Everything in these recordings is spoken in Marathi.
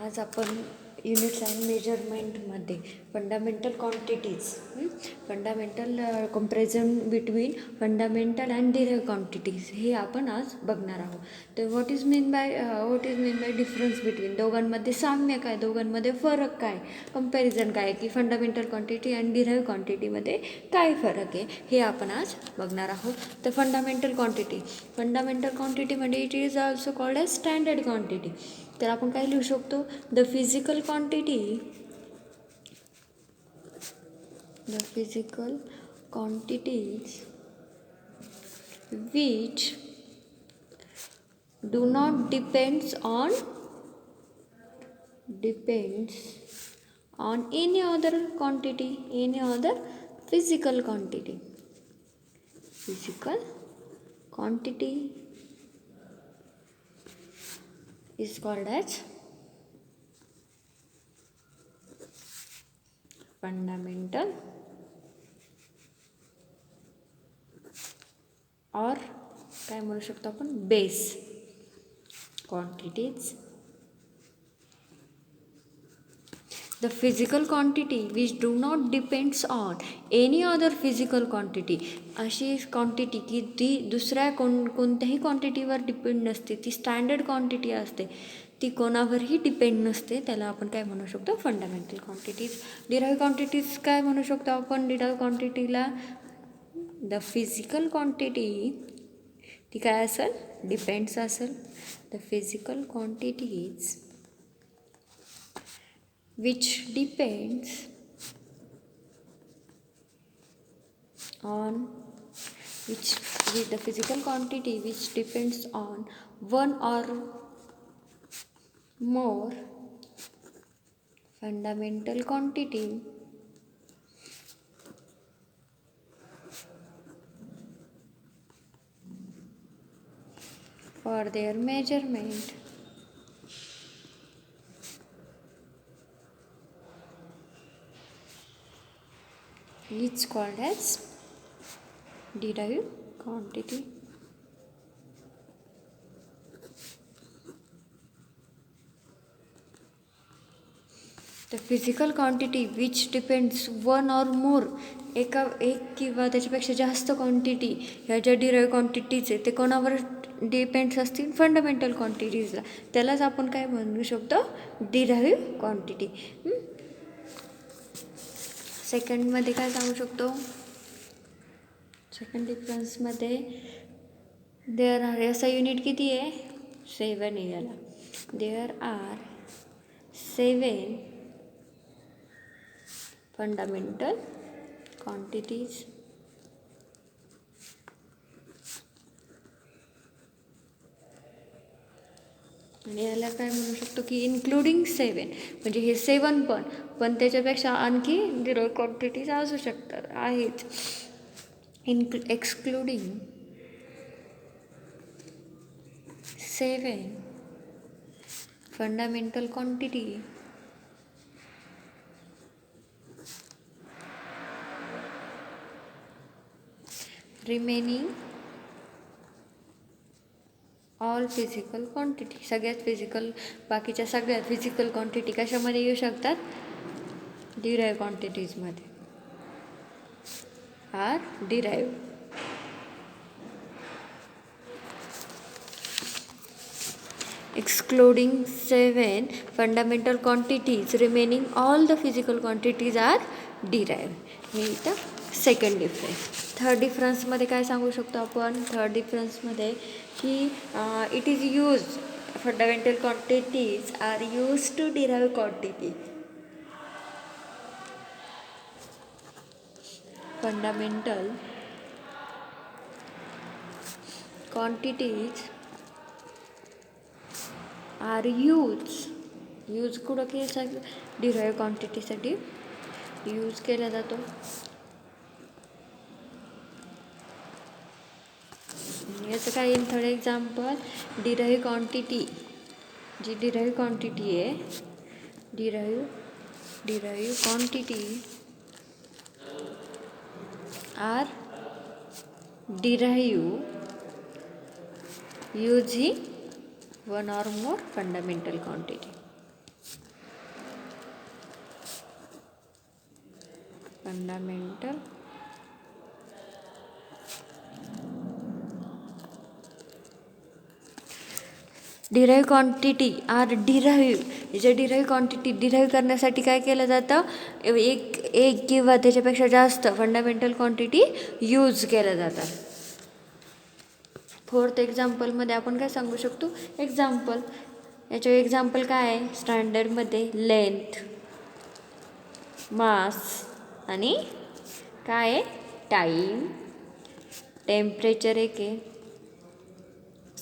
आज आपण युनिट्स अँड मेजरमेंटमध्ये fundamental quantities fundamental comparison between fundamental and derive quantities हे आपण आज बघणार आहोत. तर what is mean by difference between दोघांमध्ये साम्य काय, दोघांमध्ये फरक काय, कंपॅरिझन काय की फंडामेंटल क्वांटिटी अँड डिराइव्ह क्वांटिटीमध्ये काय फरक आहे हे आपण आज बघणार आहोत. तर फंडामेंटल क्वांटिटी म्हणजे it is also called as standard quantity. तर आपण काय लिहू शकतो, the physical quantities which do not depends on any other physical quantity is called as fundamental or काय म्हणू शकतो आपण base quantities. The physical quantity which do not depends on any other physical quantity, अशी क्वांटिटी की ती दुसऱ्या कोणत्याही क्वांटिटीवर डिपेंड नसते, ती स्टँडर्ड क्वांटिटी असते, ती कोणावरही डिपेंड नसते, त्याला आपण काय म्हणू शकतो फंडामेंटल क्वांटिटीज. डिराइव्ह क्वांटिटीज काय म्हणू शकतो आपण डिराइव्ह क्वांटिटीला, द फिजिकल क्वांटिटी ती काय असेल डिपेंड्स असेल, the physical quantities which depends on the physical quantity which depends on one or more fundamental quantity for their measurement. It's called as derived quantity. The physical quantity which depends one or more एक किंवा त्याच्यापेक्षा जास्त क्वांटिटी ह्या ज्या डिराइव्ह क्वांटिटीज आहे ते कोणावर डिपेंड्स असतील, फंडामेंटल क्वांटिटीजला, त्यालाच आपण काय म्हणू शकतो डिराइव्ह क्वांटिटी. सेकंडमध्ये काय सांगू शकतो, सेकंड डिफरन्समध्ये देअर आर, याचा युनिट किती आहे 7 आहे याला, देअर आर 7 फंडामेंटल क्वांटिटीज आणि याला काय म्हणू शकतो की इन्क्लुडिंग 7 म्हणजे हे 7 पण त्याच्यापेक्षा आणखी डिराइव्ह क्वांटिटीज असू शकतात आहेत. Excluding 7 fundamental quantity remaining all physical quantity, बाकीच्या सगळ्यात फिजिकल क्वांटिटी कशामध्ये येऊ शकतात डिराइव्ह क्वांटिटीजमध्ये are derive. Excluding 7 fundamental quantities, remaining all the physical quantities are derived. हे इथं सेकंड डिफरन्स. थर्ड डिफरन्समध्ये काय सांगू शकतो आपण, थर्ड डिफरन्समध्ये की it is use, fundamental quantities are use to derive quantity. Fundamental quantities are use कुठं केलं, डिराइव्ह क्वांटिटीसाठी यूज केला जातो. याचं काय येईल थर्ड एक्झाम्पल, डिराइव्ह क्वांटिटी, जी डिराइव्ह क्वांटिटी आहे derive quantity are derive using one or more fundamental quantity. fundamental derive quantity are derive जे डिराईव्ह क्वांटिटी डिराईव्ह करण्यासाठी काय केलं जातं एक किंवा त्याच्यापेक्षा जास्त फंडामेंटल क्वांटिटी यूज केल्या जातात. फोर्थ एक्झाम्पलमध्ये आपण काय सांगू शकतो एक्झाम्पल याच्या एक्झाम्पल काय आहे स्टँडर्डमध्ये लेंथ मास आणि काय आहे टाईम टेम्परेचर एक आहे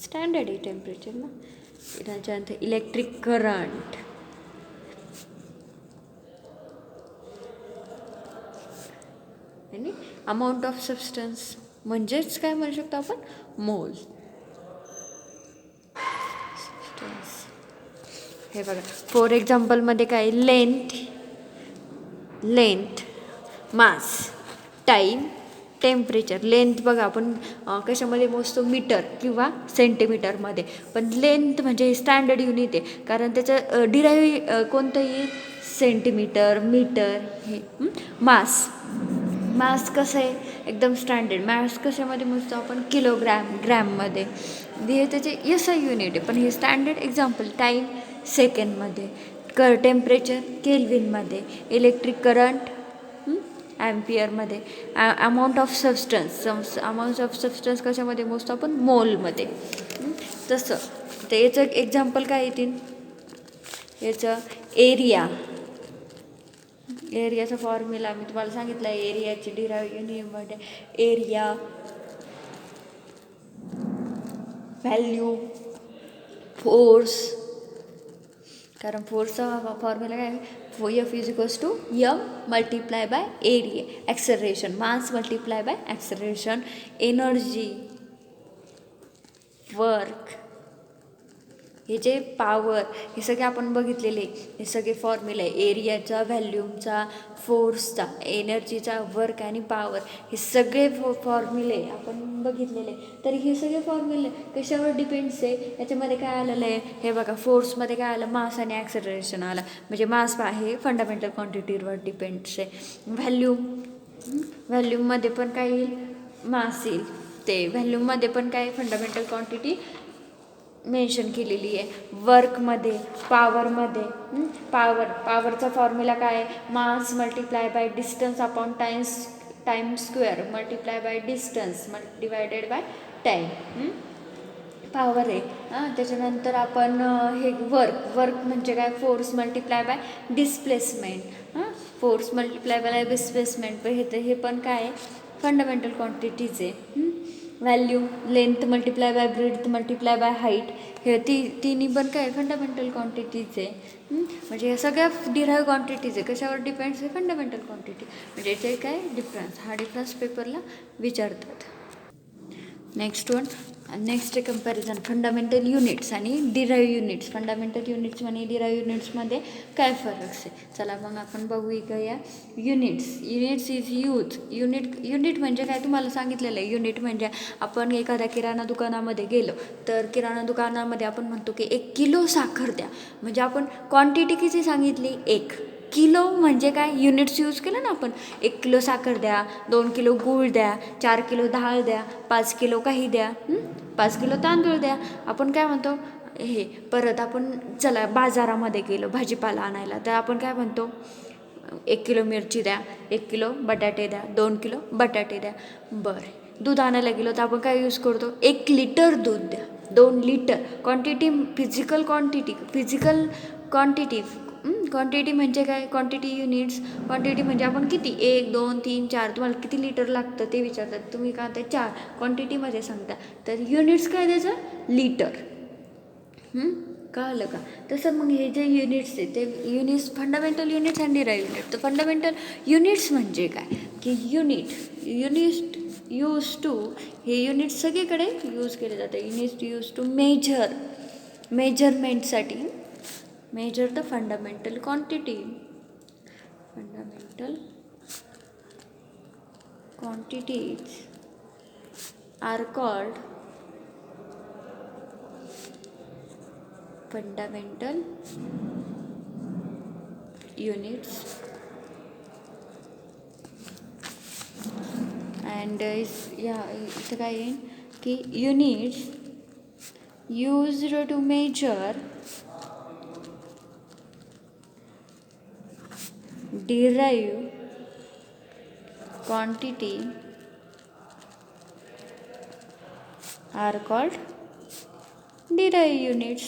स्टँडर्ड आहे टेम्परेचर ना त्याच्यानंतर इलेक्ट्रिक करंट आणि अमाऊंट ऑफ सबस्टन्स म्हणजेच काय म्हणू शकतो आपण मोल हे बघा फॉर एक्झाम्पलमध्ये काय length mass time temperature length बघा आपण कशामध्ये मोजतो मीटर किंवा सेंटीमीटरमध्ये पण लेंथ म्हणजे स्टँडर्ड युनिट आहे कारण त्याचं डिराईव्ह कोणतंही सेंटीमीटर मीटर हे मास कसं आहे एकदम स्टँडर्ड मास कशामध्ये मोजतो आपण ग्रॅममध्ये हे त्याचे SI युनिट आहे पण हे स्टँडर्ड एक्झाम्पल टाईम सेकंडमध्ये टेम्परेचर केल्विनमध्ये इलेक्ट्रिक करंट ॲम्पियरमध्ये अमाऊंट ऑफ सबस्टन्स कशामध्ये मोजतो आपण मोलमध्ये तसं ते याचं एक्झाम्पल काय येतील याचं एरियाचा फॉर्म्युला मी तुम्हाला सांगितलं आहे एरियाची डिराईव्ह युनिटमध्ये एरिया व्हॅल्यू फोर्स कारण फोर्सचा फॉर्म्युला काय F is to M multiply by area acceleration mass multiply by acceleration energy work हे जे पॉवर हे सगळे आपण बघितलेले हे सगळे फॉर्म्युले एरियाचा व्हॅल्यूमचा फोर्सचा एनर्जीचा वर्क आणि पॉवर हे सगळे फॉर्म्युले आपण बघितलेले तर हे सगळे फॉर्म्युले कशावर डिपेंड्स आहे याच्यामध्ये काय आलेलं आहे हे बघा फोर्समध्ये काय आलं मास आणि ॲक्सलरेशन आलं म्हणजे मास आहे फंडामेंटल क्वांटिटीवर डिपेंड्स आहे व्हॅल्यूममध्ये पण काय येईल मास येईल ते व्हॅल्यूममध्ये पण काय फंडामेंटल क्वांटिटी मेन्शन केलेली आहे वर्कमध्ये पॉवरमध्ये पॉवरचा फॉर्म्युला काय आहे mass multiply by distance upon time square multiply by distance divided by time power आहे त्याच्यानंतर आपण हे वर्क म्हणजे काय force multiply by displacement force multiply by displacement हे पण काय आहे फंडामेंटल क्वांटिटीज आहे value length multiply by breadth multiply by height हे तिन्ही पण काय फंडामेंटल क्वांटिटीज आहे म्हणजे या सगळ्या डिराईव्ह क्वांटिटीज आहे कशावर डिपेंड्स आहे फंडामेंटल क्वांटिटी म्हणजे याचे काय डिफरन्स हा डिफरन्स पेपरला विचारतात नेक्स्ट कंपॅरिझन फंडामेंटल युनिट्स आणि डिराईव्ह युनिट्स फंडामेंटल युनिट्स आणि डिराईव्ह युनिट्समध्ये काय फरक आहे चला मग आपण बघूया या युनिट्स इज युनिट म्हणजे काय तुम्हाला सांगितलेलं आहे युनिट म्हणजे आपण एखाद्या किराणा दुकानामध्ये गेलो तर किराणा दुकानामध्ये आपण म्हणतो की 1 किलो साखर द्या म्हणजे आपण क्वांटिटी किती सांगितली 1 किलो म्हणजे काय युनिट्स यूज केलं ना आपण 1 किलो साखर द्या 2 किलो गूळ द्या 4 किलो डाळ द्या 5 किलो काही द्या 5 किलो तांदूळ द्या आपण काय म्हणतो हे परत आपण चला बाजारामध्ये गेलो भाजीपाला आणायला तर आपण काय म्हणतो 1 किलो मिरची द्या 1 किलो बटाटे द्या 2 किलो बटाटे द्या बरं दूध आणायला गेलो तर आपण काय यूज करतो 1 लिटर दूध द्या 2 लिटर फिजिकल क्वांटिटी म्हणजे काय क्वांटिटी युनिट्स क्वांटिटी म्हणजे आपण किती 1 2 3 4 तुम्हाला किती लिटर लागतं ते विचारतात तुम्ही का ते 4 क्वांटिटीमध्ये सांगता तर युनिट्स काय त्याचं लिटर कळलं का तसं मग हे जे युनिट्स आहे ते units fundamental units and derive unit तर फंडामेंटल युनिट्स म्हणजे काय की युनिट यूज टू हे युनिट्स सगळीकडे यूज केले जाते युनिट्स यूज टू मेजरमेंटसाठी measure the fundamental quantities are called fundamental units and या इथं काय येईल की units used to measure derived quantity are called derived units.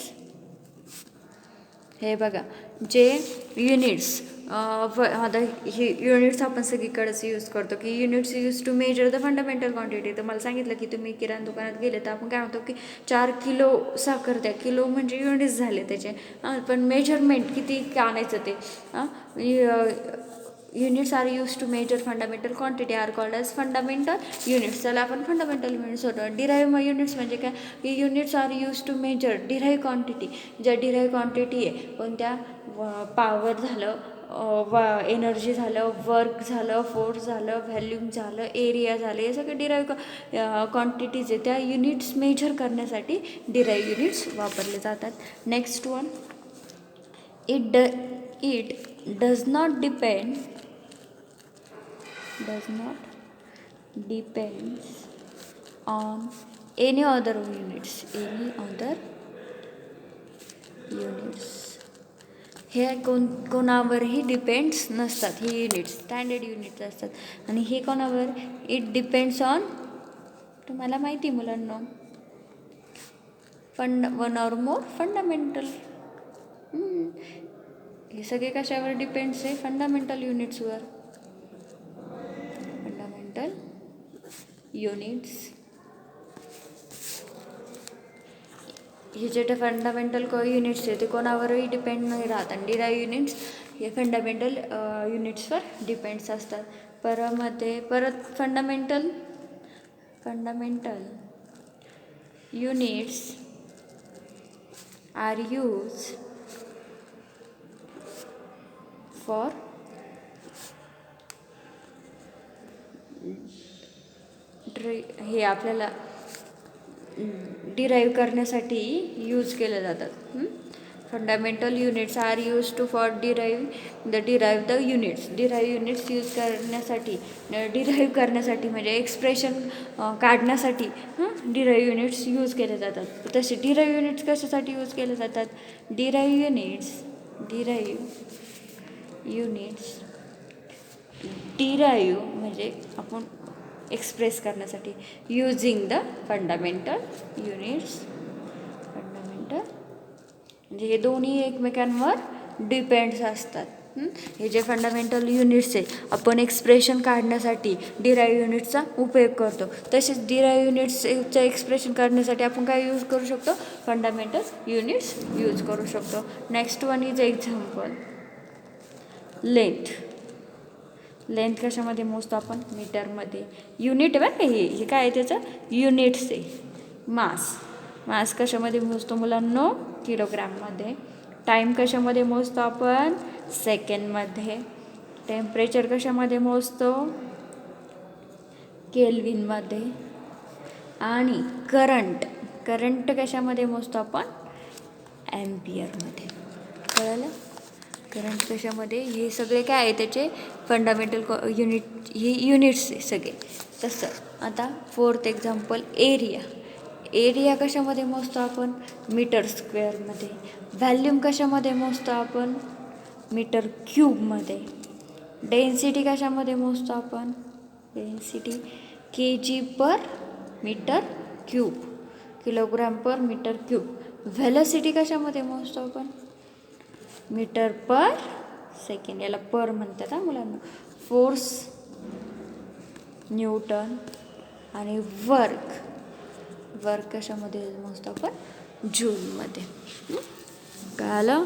हे बघा जे युनिट्स आता हे युनिट्स आपण सगळीकडेच यूज करतो की units use to measure the fundamental quantity. तर मला सांगितलं की तुम्ही किराणा दुकानात गेले तर आपण काय म्हणतो की 4 किलो साखर द्या. किलो म्हणजे युनिट्स झाले त्याचे. पण मेजरमेंट किती आणायचं ते units are use to measure fundamental quantity are called as fundamental units. त्याला आपण फंडामेंटल युनिट्स होतो. डिराईव्ह युनिट्स म्हणजे काय की units are use to measure derive quantity. ज्या डिराईव्ह क्वांटिटी आहे कोणत्या पॉवर झालं एनर्जी झालं वर्क झालं फोर्स झालं व्हॅल्यूम झालं एरिया झालं हे सगळे डिराईव्ह क्वांटिटीज आहे त्या युनिट्स मेजर करण्यासाठी डिराईव्ह युनिट्स वापरले जातात. Next one it does not depends on any other units. हे कोणावरही डिपेंड्स नसतात. ही युनिट्स स्टँडर्ड युनिट्स असतात आणि हे कोणावर इट डिपेंड्स ऑन तुम्हाला माहिती मुलांना वन ऑर मोर फंडामेंटल. हे सगळे कशावर डिपेंड्स आहे फंडामेंटल युनिट्सवर. फंडामेंटल युनिट्स हे जे फंडामेंटल युनिट्स आहे ते कोणावरही डिपेंड नाही राहत आणि डिराईव्ह युनिट्स हे फंडामेंटल युनिट्सवर डिपेंड्स असतात. परत fundamental units are use for हे आपल्याला डिराईव्ह करण्यासाठी यूज केले जातात. Fundamental units are use to for derive the units. Derive units use करण्यासाठी डिराईव्ह करण्यासाठी म्हणजे एक्सप्रेशन काढण्यासाठी डिराईव्ह युनिट्स यूज केले जातात. तसे डिराईव्ह युनिट्स कशासाठी यूज केले जातात. डिराईव्ह युनिट्स डिराईव्ह म्हणजे आपण एक्सप्रेस करण्यासाठी युजिंग द फंडामेंटल युनिट्स. म्हणजे हे दोन्ही एकमेकांवर डिपेंड्स असतात. हे जे फंडामेंटल युनिट्स आहे आपण एक्सप्रेशन काढण्यासाठी डिराईव्ह युनिट्सचा उपयोग करतो. तसेच डिराईव्ह युनिट्सचं एक्सप्रेशन काढण्यासाठी आपण काय यूज करू शकतो फंडामेंटल युनिट्स यूज करू शकतो. Next one is example length कशामध्ये मोजतो आपण मीटरमध्ये. युनिट बरं का हे काय आहे त्याचं युनिट्स आहे. मास कशामध्ये मोजतो मुलांनो किलोग्राममध्ये. टाईम कशामध्ये मोजतो आपण सेकंडमध्ये. टेम्परेचर कशामध्ये मोजतो केल्विनमध्ये. आणि करंट कशामध्ये मोजतो आपण ॲम्पियरमध्ये. कळलं. करंट कशामध्ये हे सगळे काय आहे त्याचे फंडामेंटल ही युनिट्स आहे सगळे. तसं आता फोर्थ एक्झाम्पल एरिया कशामध्ये मोजतो आपण मीटर स्क्वेअरमध्ये. व्हॅल्यूम कशामध्ये मोजतो आपण मीटर क्यूबमध्ये. डेन्सिटी कशामध्ये मोजतो आपण डेन्सिटी kg पर मीटर क्यूब किलोग्राम पर मीटर क्यूब. व्हेलॉसिटी कशामध्ये मोजतो आपण मीटर पर सेकंड. याला पर म्हणतात मुलांना. फोर्स न्यूटन आणि वर्क कशामध्ये मोजतो आपण जूलमध्ये. कळलं.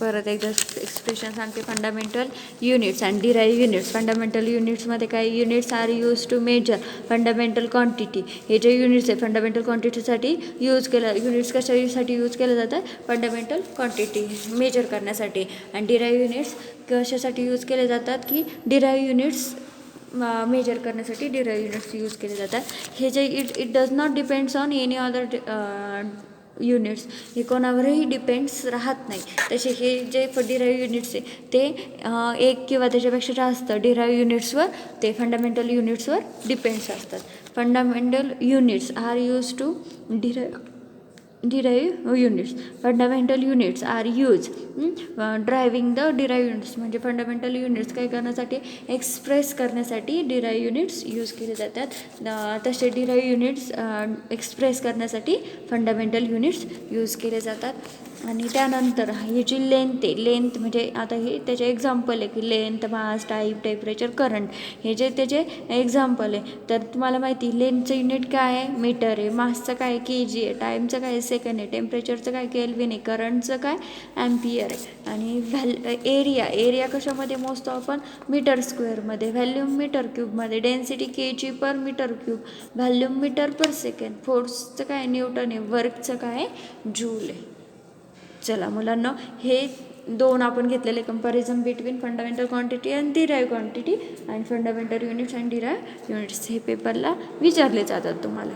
परत एकदा एक्सप्रेशन सांगते. Fundamental units and derive units. Fundamental युनिट्समध्ये काय units are use to measure fundamental quantity. हे जे युनिट्स आहे फंडामेंटल क्वांटिटीसाठी यूज केलं. युनिट्स कशासाठी यूज केले जातात फंडामेंटल क्वांटिटी मेजर करण्यासाठी. आणि डिराईव्ह युनिट्स कशासाठी यूज केले जातात की डिराईव्ह युनिट्स मेजर करण्यासाठी डिराईव्ह युनिट्स यूज केले जातात. हे जे it does not depends on any other units हे कोणावरही डिपेंड्स राहत नाही. तसे हे जे डिराईव्ह युनिट्स आहे ते एक किंवा त्याच्यापेक्षा जास्त डिराईव्ह युनिट्सवर ते फंडामेंटल युनिट्सवर डिपेंड्स असतात. Fundamental units are use to derive units. Fundamental units are used driving the derive units म्हणजे फंडामेंटल युनिट्स काय करण्यासाठी एक्सप्रेस करण्यासाठी डिराईव्ह युनिट्स यूज केले जातात. तसे डिराईव्ह युनिट्स एक्सप्रेस करण्यासाठी फंडामेंटल युनिट्स यूज केले जातात. आणि त्यानंतर ही जी लेंथ आहे, लेंथ म्हणजे आता हे त्याचे एक्झाम्पल आहे की लेंथ, मास, टाईम, टेम्परेचर, करंट हे जे त्याचे एक्झाम्पल आहे. तर तुम्हाला माहिती लेंथचं युनिट काय आहे मीटर आहे, मासचं काय kg आहे, टाईमचं काय सेकंड आहे, टेम्परेचरचं काय केल्विन आहे, करंटचं काय ॲम्पियर आहे. आणि एरिया कशामध्ये मोजतो आपण मीटर स्क्वेअरमध्ये, व्हॅल्यूम मीटर क्यूबमध्ये, डेन्सिटी kg पर मीटर क्यूब, व्हॅल्यूम मीटर पर सेकंड, फोर्सचं काय न्यूटन आहे, वर्कचं काय जूल आहे. चला मुलांना हे दोन आपण घेतलेले comparison between fundamental quantity and derive quantity and fundamental units and derive units हे पेपरला विचारले जातात तुम्हाला.